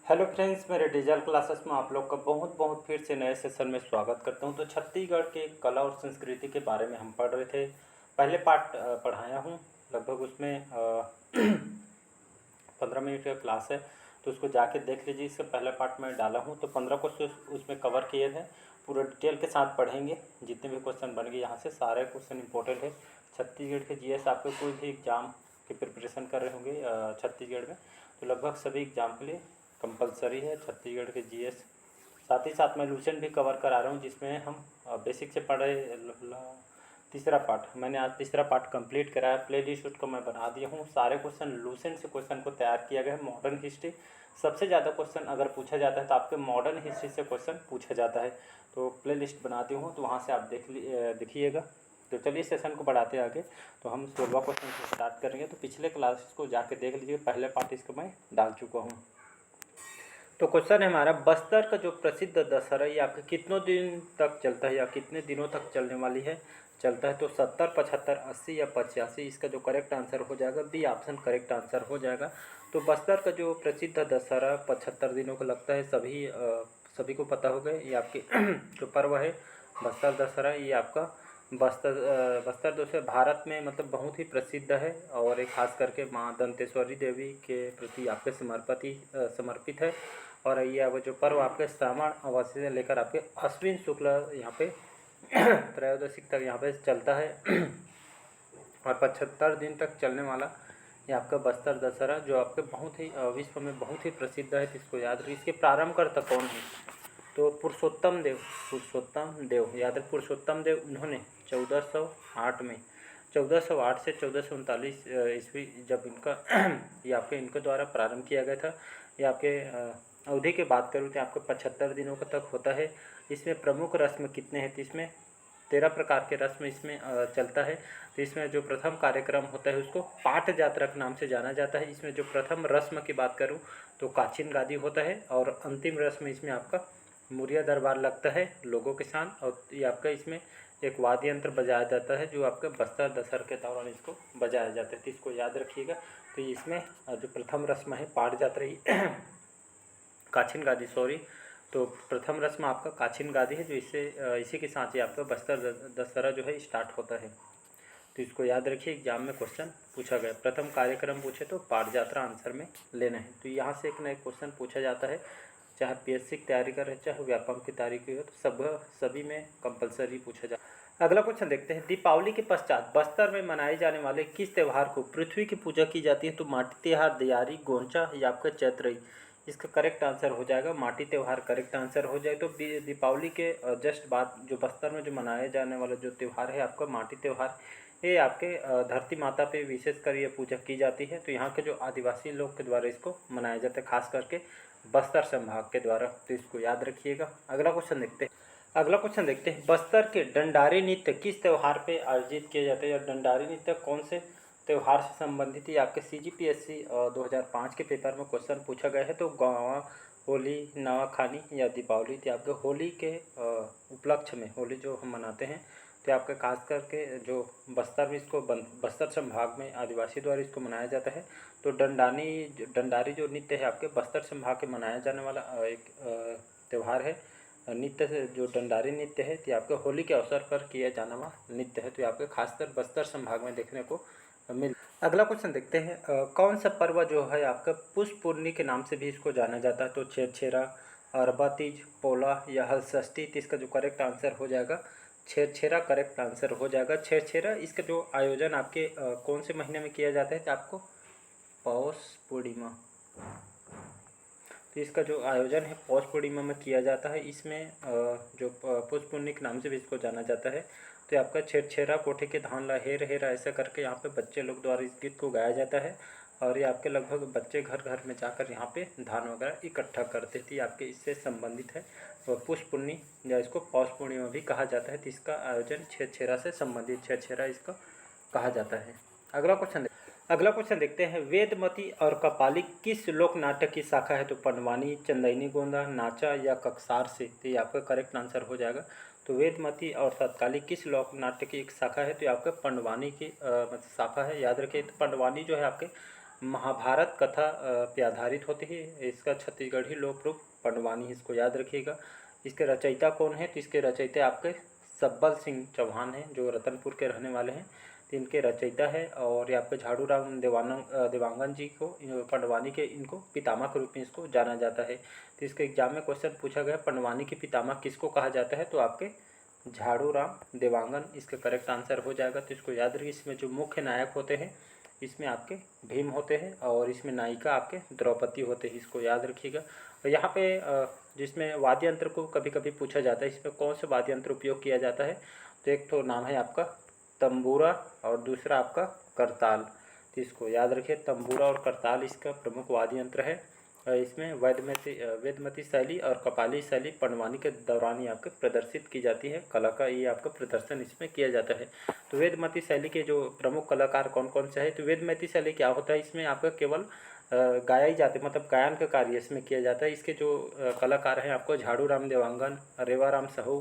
Hello friends, मेरे digital classes में आप लोग का बहुत बहुत फिर से नए सेशन में स्वागत करता हूं। तो छत्तीसगढ़ के कला और संस्कृति के बारे में हम पढ़ रहे थे। पहले पार्ट पढ़ाया हूं, लगभग उसमें 15 मिनट का क्लास है, तो उसको जाके देख लीजिए। इसका पहला पार्ट मैं डाला हूं, तो 15 क्वेश्चन उसमें कवर किए थे। पूरा डिटेल के साथ पढ़ेंगे, जितने भी क्वेश्चन बन गए यहाँ से सारे क्वेश्चन इंपॉर्टेंट है। छत्तीसगढ़ के जीएस आपको कोई भी एग्ज़ाम की प्रिपरेशन कर रहे होंगे छत्तीसगढ़ में, तो लगभग सभी एग्ज़ाम के लिए कंपलसरी है छत्तीसगढ़ के जीएस। साथ ही साथ मैं लूसेंट भी कवर करा रहा हूँ, जिसमें हम बेसिक से पढ़े तीसरा पार्ट। मैंने आज तीसरा पार्ट कंप्लीट करा है। प्ले लिस्ट उसको मैं बना दिया हूँ। सारे क्वेश्चन लूसेंट से क्वेश्चन को तैयार किया गया है। मॉडर्न हिस्ट्री सबसे ज़्यादा क्वेश्चन अगर पूछा जाता है तो आपके मॉडर्न हिस्ट्री से क्वेश्चन पूछा जाता है। तो प्ले लिस्ट बना दी हूँ, तो वहाँ से आप देखिएगा। तो चलिए सेशन को बढ़ाते आगे। तो हम 16वां क्वेश्चन से स्टार्ट करेंगे। तो पिछले क्लास को जाके देख लीजिए, पहले पार्ट इसको मैं डाल चुका हूँ। तो क्वेश्चन है हमारा, बस्तर का जो प्रसिद्ध दशहरा ये आपके कितनों दिन तक चलता है या कितने दिनों तक चलने वाली है चलता है। तो 70, 75, 80 या 85, इसका जो करेक्ट आंसर हो जाएगा बी ऑप्शन करेक्ट आंसर हो जाएगा। तो बस्तर का जो प्रसिद्ध दशहरा 75 दिनों का लगता है। सभी को पता होगा। ये आपके जो पर्व है बस्तर दशहरा, ये आपका बस्तर दशहरा भारत में मतलब बहुत ही प्रसिद्ध है, और एक खास करके माँ दंतेश्वरी देवी के प्रति आपके समर्पित है। और ये अब जो पर्व आपके श्रावण अमावस्या से लेकर आपके अश्विन शुक्ल यहाँ पे त्रयोदशी तक यहाँ पे चलता है और 75 दिन तक चलने वाला ये आपका बस्तर दशहरा जो आपके बहुत ही विश्व में बहुत ही प्रसिद्ध है। तो इसको याद रखिए। इसके प्रारंभकर्ता कौन है? तो पुरुषोत्तम देव याद है। पुरुषोत्तम देव उन्होंने 1408 में 1408 से 1439 ईस्वी जब इनका ये आपके इनके द्वारा प्रारंभ किया गया था। ये आपके अवधि की बात करूँ तो आपके 75 दिनों का तक होता है। इसमें प्रमुख रस्म कितने हैं? तो इसमें 13 प्रकार के रस्म इसमें चलता है। तो इसमें जो प्रथम कार्यक्रम होता है उसको पाठ यात्रा के नाम से जाना जाता है। इसमें जो प्रथम रस्म की बात करूं तो काचिन गादी होता है, और अंतिम रस्म इसमें आपका मुरिया दरबार लगता है लोगों के साथ। और ये आपका इसमें एक वाद्य यंत्र बजाया जाता है जो आपके बस्तर दशहरा के दौरान इसको बजाया जाता है। तो इसको याद रखिएगा। तो इसमें जो प्रथम रस्म है पाठ यात्रा काचिन गादी तो प्रथम रस्म आपका काचिन गादी है, जो इसी के साथ ही आपका बस्तर दशहरा जो है स्टार्ट होता है। तो इसको याद रखिए, एग्जाम में क्वेश्चन पूछा गया। प्रथम कार्यक्रम पूछे तो पाठ यात्रा आंसर में लेना है। तो यहाँ से एक नया क्वेश्चन पूछा जाता है, चाहे पीएससी की तैयारी कर रहे चाहे व्यापम की तैयारी की हो, तो सभी में कंपलसरी पूछा जाता है। अगला क्वेश्चन देखते हैं, दीपावली के पश्चात बस्तर में मनाए जाने वाले किस त्यौहार को पृथ्वी की पूजा की जाती है? तो माटी त्यौहार, दियारी, गोंचा या आपका चैत्रई। इसका करेक्ट आंसर हो जाएगा माटी त्यौहार करेक्ट आंसर हो जाए। तो दीपावली के जस्ट बाद जो बस्तर में जो मनाया जाने वाला जो त्यौहार है आपका माटी त्यौहार, ये आपके धरती माता पे विशेषकर ये पूजा की जाती है। तो यहाँ के जो आदिवासी लोग के द्वारा इसको मनाया जाता है, खास करके बस्तर संभाग के द्वारा। तो इसको याद रखिएगा। अगला क्वेश्चन देखते हैं, बस्तर के डंडारी नृत्य किस त्यौहार पे आयोजित किए जाते हैं, या डंडारी नृत्य कौन से त्यौहार से संबंधित है? आपके CGPSC 2005 के पेपर में क्वेश्चन पूछा गया है। तो गाँव, होली, नवाखानी या दीपावली। तो आपके होली के उपलक्ष्य में, होली जो हम मनाते हैं, तो आपके खास करके जो बस्तर में इसको बस्तर संभाग में आदिवासी द्वारा इसको मनाया जाता है। तो डंडारी जो नृत्य है आपके बस्तर संभाग के मनाया जाने वाला एक त्यौहार है। नृत्य से जो डंडारी नृत्य है तो आपके होली के अवसर पर किया जाने वाला नृत्य है। तो आपके खासकर बस्तर संभाग में देखने को मिल। अगला क्वेश्चन देखते हैं, कौन सा पर्व जो है आपका पुष्प पूर्णिमा के नाम से भी इसको जाना जाता है? तो छेरछेरा, अरबा तीज, पोला या हल षष्ठी। तो इसका जो करेक्ट आंसर हो जाएगा छेरछेरा करेक्ट आंसर हो जाएगा। छेरछेरा इसका जो आयोजन आपके कौन से महीने में किया जाता है? तो आपको पौष पूर्णिमा। तो इसका जो आयोजन है पौष पूर्णिमा में किया जाता है। इसमें जो पुष्प पूर्णिमा के नाम से भी इसको जाना जाता है। तो आपका छेरछेरा कोठे के धान ला हेर हेरा, ऐसा करके यहाँ पे बच्चे लोग द्वारा इस गीत को गाया जाता है। और ये आपके लगभग बच्चे घर घर में जाकर यहाँ पे धान वगैरह इकट्ठा करते थे। आपके इससे संबंधित है। और पुष्प पूर्णिमा या इसको पौष पूर्णिमा भी कहा जाता है। तो इसका आयोजन छेरछेरा से संबंधित, छेरछेरा इसका कहा जाता है। अगला क्वेश्चन देखते हैं, वेदमती और कपाली किस लोक नाट्य की शाखा है? तो पंडवानी, चंदैनी गोंदा, नाचा या ककसार से। तो ये आपका करेक्ट आंसर हो जाएगा। तो वेदमती और तत्काली किस लोक नाट्य की एक शाखा है? तो आपका पंडवानी की मतलब शाखा है। याद रखिए, तो पंडवानी जो है आपके महाभारत कथा पे आधारित होती है। इसका छत्तीसगढ़ी लोक रूप पंडवानी, इसको याद रखिएगा। इसके रचयिता कौन है? तो इसके रचयिता आपके सब्बल सिंह चौहान हैं, जो रतनपुर के रहने वाले हैं, तो इनके रचयिता है। और ये आपके झाड़ू राम देवांगन जी को पंडवानी के इनको पितामह के रूप में इसको जाना जाता है। तो इसके एग्जाम में क्वेश्चन पूछा गया पंडवानी के पितामह किसको कहा जाता है? तो आपके झाड़ू राम देवांगन इसका करेक्ट आंसर हो जाएगा। तो इसको याद रखिए। इसमें जो मुख्य नायक होते हैं इसमें आपके भीम होते हैं और इसमें नायिका आपके द्रौपदी होते हैं, इसको याद रखिएगा। और यहाँ पे जिसमें वाद्य यंत्र को कभी कभी पूछा जाता है, इसमें कौन से वाद्य यंत्र उपयोग किया जाता है? तो एक तो नाम है आपका तंबूरा और दूसरा आपका करताल। तो इसको याद रखिए, तंबूरा और करताल इसका प्रमुख वाद्य यंत्र है। इसमें वेदमती शैली और कपाली शैली पंडवानी के दौरान ही आपके प्रदर्शित की जाती है। कला का ये आपका प्रदर्शन इसमें किया जाता है। तो वेदमती शैली के जो प्रमुख कलाकार कौन कौन से हैं? तो वेदमती शैली क्या होता है? इसमें आपका केवल गाया ही जाते, मतलब गायन का कार्य इसमें किया जाता है। इसके जो कलाकार हैं आपको झाड़ू राम देवांगन, रेवाराम साहू,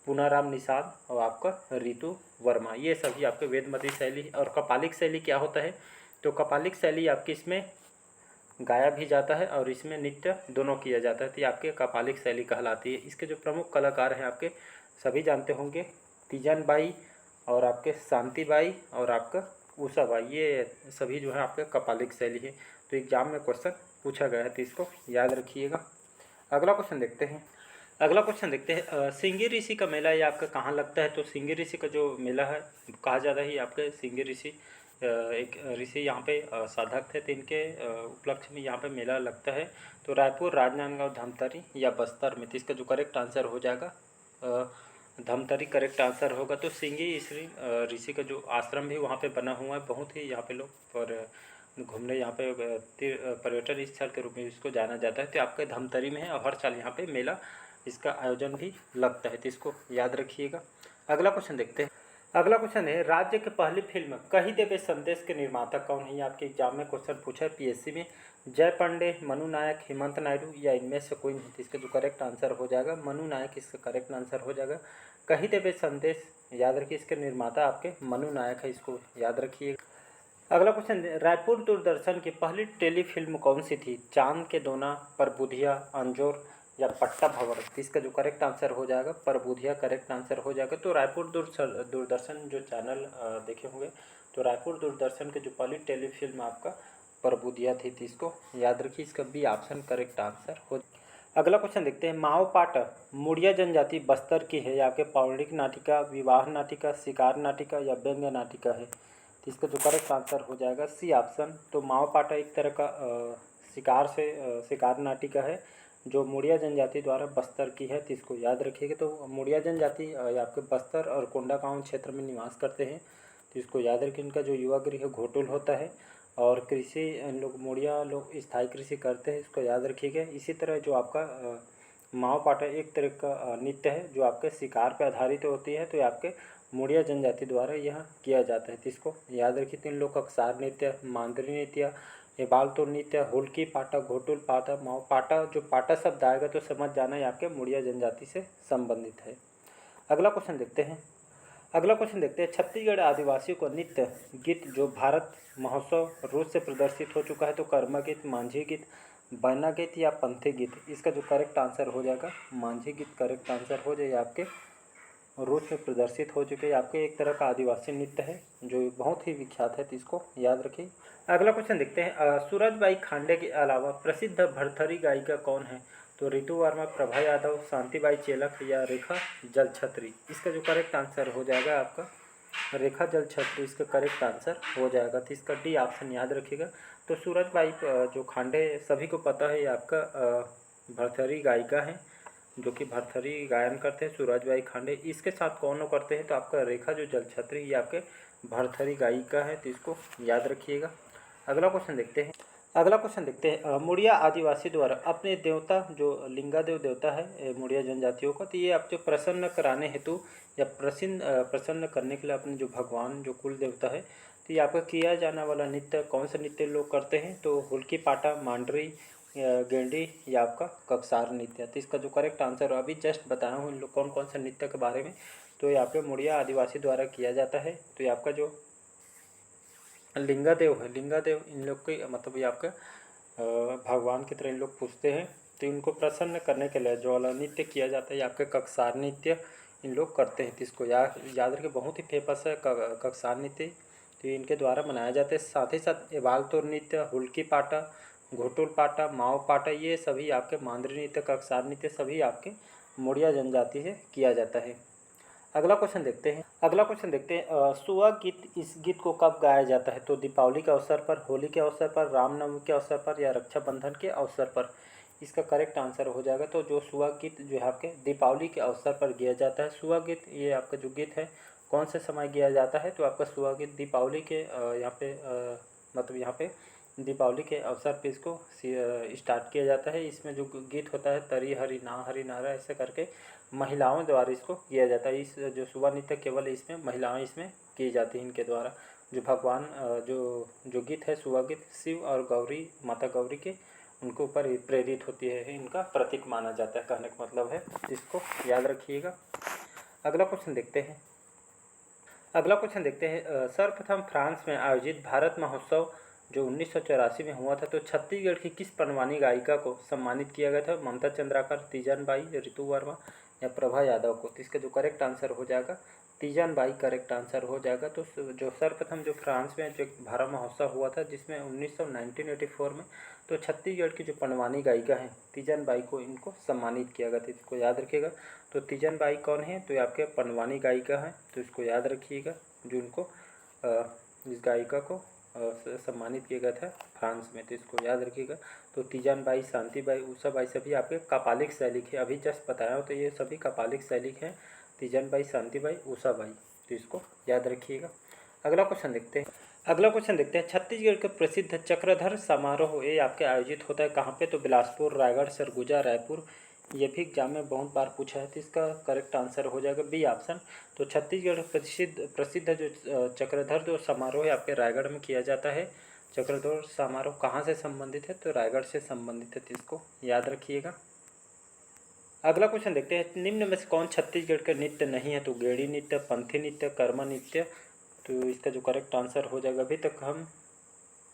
पूनाराम निषाद और आपका रितु वर्मा, ये सभी आपके वेदमती शैली। और कपालिक शैली क्या होता है? तो कपालिक शैली आपकी इसमें गाया भी जाता है और इसमें नृत्य दोनों किया जाता है, तो ये आपके कपालिक शैली कहलाती है। इसके जो प्रमुख कलाकार हैं आपके सभी जानते होंगे, तीजन बाई और आपके शांति बाई और आपका उषा बाई, ये सभी जो है आपके कपालिक शैली है। तो एग्जाम में क्वेश्चन पूछा गया है, तो इसको याद रखिएगा। अगला क्वेश्चन देखते हैं। सिंगी ऋषि का मेला ये आपका कहाँ लगता है? तो सिंगी ऋषि का जो मेला है कहा जाता है, ये आपके सिंगी ऋषि एक ऋषि यहाँ पे साधक थे, तो इनके उपलक्ष्य में यहाँ पे मेला लगता है। तो रायपुर, राजनांदगांव, धमतरी या बस्तर में? तो इसका जो करेक्ट आंसर हो जाएगा धमतरी करेक्ट आंसर होगा। तो सिंगी ऋषि का जो आश्रम भी वहाँ पे बना हुआ है, बहुत ही यहाँ पे लोग पर घूमने यहाँ पे पर्यटन स्थल के रूप में इसको जाना जाता है। तो आपके धमतरी में है और हर साल यहाँ पे मेला इसका आयोजन भी लगता है, तो इसको याद रखिएगा। अगला क्वेश्चन है राज्य की पहली फिल्म कही देवे संदेश के निर्माता कौन है? ये आपके एग्जाम में क्वेश्चन पूछा है पीएससी में। जय पांडे, मनु नायक, हेमंत नायडू या इनमें से कोई नहीं? तो इसका जो करेक्ट आंसर हो जाएगा मनु नायक, इसका करेक्ट आंसर हो जाएगा। कही देवे संदेश याद रखिए, इसके निर्माता आपके मनु नायक है, इसको याद रखिए। अगला क्वेश्चन, रायपुर दूरदर्शन की पहली टेलीफिल्म कौन सी थी? चांद के दोना, परबुधिया, अंजोर या पट्टा भंवर? इसका जो करेक्ट आंसर हो जाएगा परबुधिया करेक्ट आंसर हो जाएगा। तो रायपुर दूरदर्शन जो चैनल देखे होंगे, तो रायपुर दूरदर्शन की जो पहली टेलीफिल्म आपका परबुधिया थी, तो इसको याद रखिए, इसका बी ऑप्शन करेक्ट आंसर हो। अगला क्वेश्चन देखते हैं। माओ पाट मुड़िया जनजाति बस्तर की है, या आपके पौराणिक नाटिका, विवाह नाटिका, शिकार नाटिका या व्यंग्य नाटिका है? तो इसका जो करेक्ट आंसर हो जाएगा सी ऑप्शन। तो माओ पाटा एक तरह का शिकार नाटिका है जो मुड़िया जनजाति द्वारा बस्तर की है, तो इसको याद रखिएगा। तो मुड़िया जनजाति आपके बस्तर और कोंडागांव क्षेत्र में निवास करते हैं, तो इसको याद रखिए। इनका जो युवा गृह घोटुल होता है और कृषि लोग मुड़िया लोग स्थायी कृषि करते हैं, इसको याद रखिएगा। इसी तरह जो आपका माओ पाटा एक तरह का नृत्य है जो आपके शिकार पर आधारित होती है, तो ये आपके मुड़िया जनजाति द्वारा यह किया जाता है, तो इसको याद रखिए। 3 लोग अक्सार नृत्य, मांदरी नृत्य, एबालतो नृत्य, हुल्की पाटा, घोटुल पाटा, माओ पाटा। जो पाटा शब्द आएगा तो समझ जाना ये आपके मुड़िया जनजाति से संबंधित है। अगला क्वेश्चन देखते हैं। छत्तीसगढ़ आदिवासियों को नृत्य गीत जो भारत महोत्सव रूस से प्रदर्शित हो चुका है, तो कर्मा गीत, मांझी गीत, बैना गीत या पंथी गीत? इसका जो करेक्ट आंसर हो जाएगा मांझी गीत करेक्ट आंसर हो जाएगा। आपके रूस में प्रदर्शित हो चुके आपके एक तरह का आदिवासी नृत्य है जो बहुत ही विख्यात है, तो इसको याद रखिए। अगला क्वेश्चन देखते हैं। सूरजबाई खांडे के अलावा प्रसिद्ध भरथरी गायिका कौन है? तो रितु वर्मा, प्रभा यादव, शांतिबाई चेलक या रेखा जलछत्री? इसका जो करेक्ट आंसर हो जाएगा आपका रेखा जलछत्री, इसका करेक्ट आंसर हो जाएगा, तो इसका डी ऑप्शन याद रखिएगा। तो सूरजबाई जो खांडे सभी को पता है, ये आपका भरथरी गायिका है जो कि भरथरी गायन करते हैं, सूरजबाई खांडे। इसके साथ कौन हो करते हैं? तो आपका रेखा जो जलछत्री, ये आपके भरथरी गायिका है, तो इसको याद रखिएगा। अगला क्वेश्चन देखते हैं। मुड़िया आदिवासी द्वारा अपने देवता जो लिंगादेव देवता है मुड़िया जनजातियों का, तो ये आपको प्रसन्न कराने हेतु या प्रसन्न करने के लिए अपने जो भगवान जो कुल देवता है, तो ये आपका किया जाने वाला नृत्य कौन सा नृत्य लोग करते हैं? तो हुल्की पाटा, मांडरी, गेंडी या आपका कक्सार नृत्य? तो इसका जो करेक्ट आंसर अभी जस्ट बताया हूँ इन लोग कौन कौन सा नृत्य के बारे में, तो यहाँ पे मुड़िया आदिवासी द्वारा किया जाता है। तो ये आपका जो लिंगादेव है, लिंगादेव इन लोग के मतलब ये आपका भगवान की तरह इन लोग पूछते हैं। तो इनको प्रसन्न करने के लिए ज्वाला नृत्य किया जाता है, आपके कक्सार नृत्य इन लोग करते हैं। तो इसको याद रखें, बहुत ही फेमस है कक्सार नृत्य। तो इनके द्वारा मनाया जाता है। साथ ही साथ एबालतोर नृत्य, हुल्की पाटा, घोटुल पाटा, माओ पाटा, ये सभी आपके मांद्री नृत्य, कक्सार नृत्य सभी आपके मोड़िया जनजाति से किया जाता है। अगला क्वेश्चन देखते हैं। सुआ गीत, इस गीत को कब गाया जाता है? तो दीपावली के अवसर पर, होली के अवसर पर, रामनवमी के अवसर पर या रक्षाबंधन के अवसर पर? इसका करेक्ट आंसर हो जाएगा तो जो सुआ गीत जो है आपके दीपावली के अवसर पर गाया जाता है। सुआ गीत ये आपका जो गीत है कौन से समय गाया जाता है? तो आपका सुआ गीत दीपावली के यहाँ पे मतलब यहाँ पे दीपावली के अवसर पे इसको स्टार्ट किया जाता है। इसमें जो गीत होता है तरी हरी नारा ऐसे करके महिलाओं द्वारा इसको किया जाता है। इस जो सुबह नृत्य केवल इसमें महिलाएं इसमें की जाती हैं इनके द्वारा। जो भगवान जो गीत है सुबह गीत शिव और गौरी, माता गौरी के उनके ऊपर प्रेरित होती है, इनका प्रतीक माना जाता है, कहने का मतलब है। इसको याद रखिएगा। अगला क्वेश्चन देखते हैं। सर्वप्रथम फ्रांस में आयोजित भारत महोत्सव जो 1984 में हुआ था, तो छत्तीसगढ़ की किस पनवानी गायिका को सम्मानित किया गया था? ममता चंद्राकर, तीजन बाई, ऋतु वर्मा या प्रभा यादव को? तो इसका जो करेक्ट आंसर हो जाएगा तीजन बाई करेक्ट आंसर हो जाएगा। तो जो सर्वप्रथम जो फ्रांस में जो भारत महोत्सव हुआ था जिसमें 1984 में, तो छत्तीसगढ़ की जो पनवानी गायिका हैं तीजन बाई को इनको सम्मानित किया गया था। इसको याद रखिएगा। तो तीजन बाई कौन है? तो ये आपके पनवानी गायिका हैं, तो इसको याद रखिएगा। जो इनको इस गायिका को सम्मानित किया गया था फ्रांस में, तो इसको याद रखिएगा। तो तीजन बाई, शांति बाई, उषा बाई सभी आपके कपालिक शैलिक है। अभी जस्ट बताया हो तो ये सभी कपालिक शैलिक हैं, तीजन बाई, शांति बाई, उषा बाई, तो इसको याद रखिएगा। अगला क्वेश्चन देखते हैं। छत्तीसगढ़ के प्रसिद्ध चक्रधर समारोह ये आपके आयोजित होता है कहाँ पे? तो बिलासपुर, रायगढ़, सरगुजा, रायपुर। ये भी एग्जाम में बहुत बार पूछा है, तो इसका करेक्ट आंसर हो जाएगा बी ऑप्शन। तो छत्तीसगढ़ प्रसिद्ध जो चक्रधर जो समारोह है आपके रायगढ़ में किया जाता है। चक्रधर समारोह कहाँ से संबंधित है? तो रायगढ़ से संबंधित है, तो इसको याद रखिएगा। अगला क्वेश्चन देखते हैं। निम्न में से कौन छत्तीसगढ़ का नृत्य नहीं है? तो गेड़ी नृत्य, पंथी नृत्य, कर्मा नृत्य। तो इसका जो करेक्ट आंसर हो जाएगा, अभी तक हम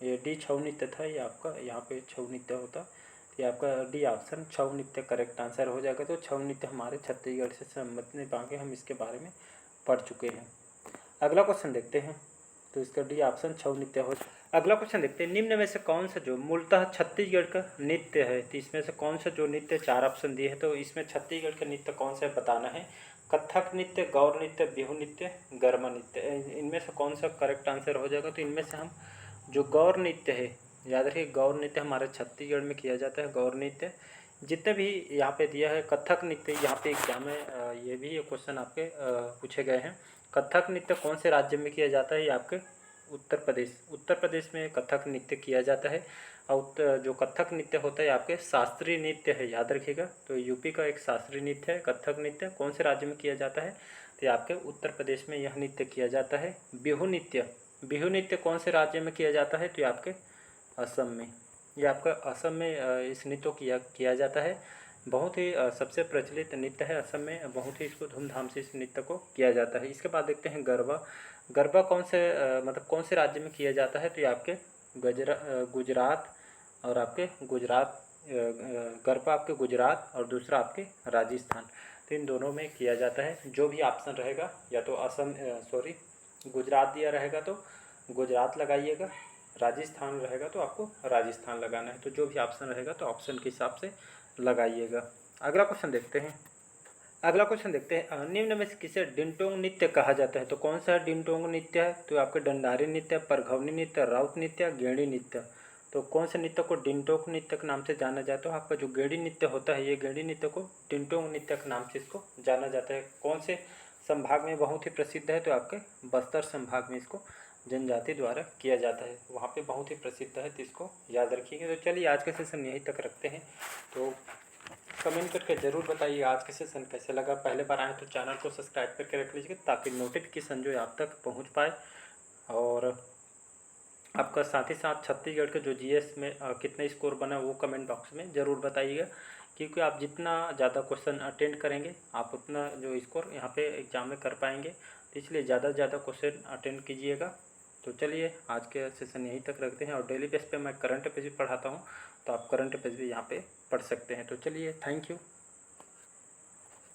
ये डी छऊ नृत्य था, ये आपका यहाँ पे छऊ नृत्य होता, ये आपका डी ऑप्शन छऊ नृत्य करेक्ट आंसर हो जाएगा। तो छऊ नृत्य हमारे छत्तीसगढ़ से संबंधित नहीं, बाकी हम इसके बारे में पढ़ चुके हैं। अगला क्वेश्चन देखते हैं। तो इसका डी ऑप्शन छऊ नृत्य हो। अगला क्वेश्चन देखते हैं। निम्न में से कौन सा जो मूलतः छत्तीसगढ़ का नृत्य है? तो इसमें से कौन सा जो नृत्य, चार ऑप्शन दिए हैं, तो इसमें छत्तीसगढ़ का नृत्य कौन सा बताना है? कथक नृत्य, गौर नृत्य, बिहू नृत्य, गरमा नृत्य। इनमें से कौन सा करेक्ट आंसर हो जाएगा? तो इनमें से हम जो गौर नृत्य है, याद रखिए गौर नृत्य हमारे छत्तीसगढ़ में किया जाता है। गौर नृत्य जितने भी यहाँ पे दिया है, कथक नृत्य यहाँ पे एग्जाम में ये भी क्वेश्चन आपके पूछे गए हैं। कथक नृत्य कौन से राज्य में किया जाता है? ये आपके उत्तर प्रदेश में कथक नृत्य किया जाता है। और जो कथक नृत्य होता है आपके शास्त्रीय नृत्य है, याद रखिएगा। तो यूपी का एक शास्त्रीय नृत्य है कथक नृत्य। कौन से राज्य में किया जाता है? तो ये आपके उत्तर प्रदेश में यह नृत्य किया जाता है। बिहू नृत्य कौन से राज्य में किया जाता है? तो ये आपके असम में, ये आपका असम में इस नृत्य को किया जाता है। बहुत ही सबसे प्रचलित नृत्य है असम में, बहुत ही इसको धूमधाम से इस नृत्य को किया जाता है। इसके बाद देखते हैं गरबा कौन से मतलब कौन से राज्य में किया जाता है? तो ये आपके गुजरात और आपके गुजरात गरबा आपके गुजरात और दूसरा आपके राजस्थान, तो इन दोनों में किया जाता है। जो भी ऑप्शन रहेगा, या तो असम गुजरात दिया रहेगा तो गुजरात लगाइएगा, राजस्थान रहेगा तो आपको राजस्थान लगाना है। तो जो भी ऑप्शन रहेगा तो ऑप्शन के हिसाब से लगाइएगा। अगला क्वेश्चन देखते हैं। निम्न में से किसे डिंटोंग नृत्य कहा जाता है? तो कौन सा डिंटोंग नृत्य है? तो आपके डंडारी नृत्य, परघवनी नृत्य, राउत नृत्य, गेड़ी नृत्य। तो कौन से नृत्य को डिंटोंग नृत्य के नाम से जाना जाता है? आपका जो गेड़ी नृत्य होता है, ये गेड़ी नृत्य को डिंटोंग नृत्य के नाम से इसको जाना जाता है। कौन से संभाग में बहुत ही प्रसिद्ध है? तो आपके बस्तर संभाग में इसको जनजाति द्वारा किया जाता है, वहाँ पे बहुत ही प्रसिद्ध है, तो इसको याद रखिएगा। तो चलिए आज का सेशन यहीं तक रखते हैं। तो कमेंट करके ज़रूर बताइए आज का सेशन कैसे लगा। पहले बार आए तो चैनल को सब्सक्राइब करके रख लीजिएगा ताकि नोटिफिकेशन जो है आप तक पहुँच पाए। और आपका साथ ही साथ छत्तीसगढ़ के जो जीएस में कितने स्कोर बना वो कमेंट बॉक्स में ज़रूर बताइएगा, क्योंकि आप जितना ज़्यादा क्वेश्चन अटेंड करेंगे आप उतना जो स्कोर यहाँ पे एग्ज़ाम में कर पाएंगे। तो इसलिए ज़्यादा से ज़्यादा क्वेश्चन अटेंड कीजिएगा। तो तो चलिए आज के सेशन यहीं तक रखते हैं, और डेली बेस पे मैं करंट अफेयर्स भी पढ़ाता हूँ, तो आप करंट अफेयर्स भी यहाँ पे पढ़ सकते हैं। तो चलिए, थैंक यू।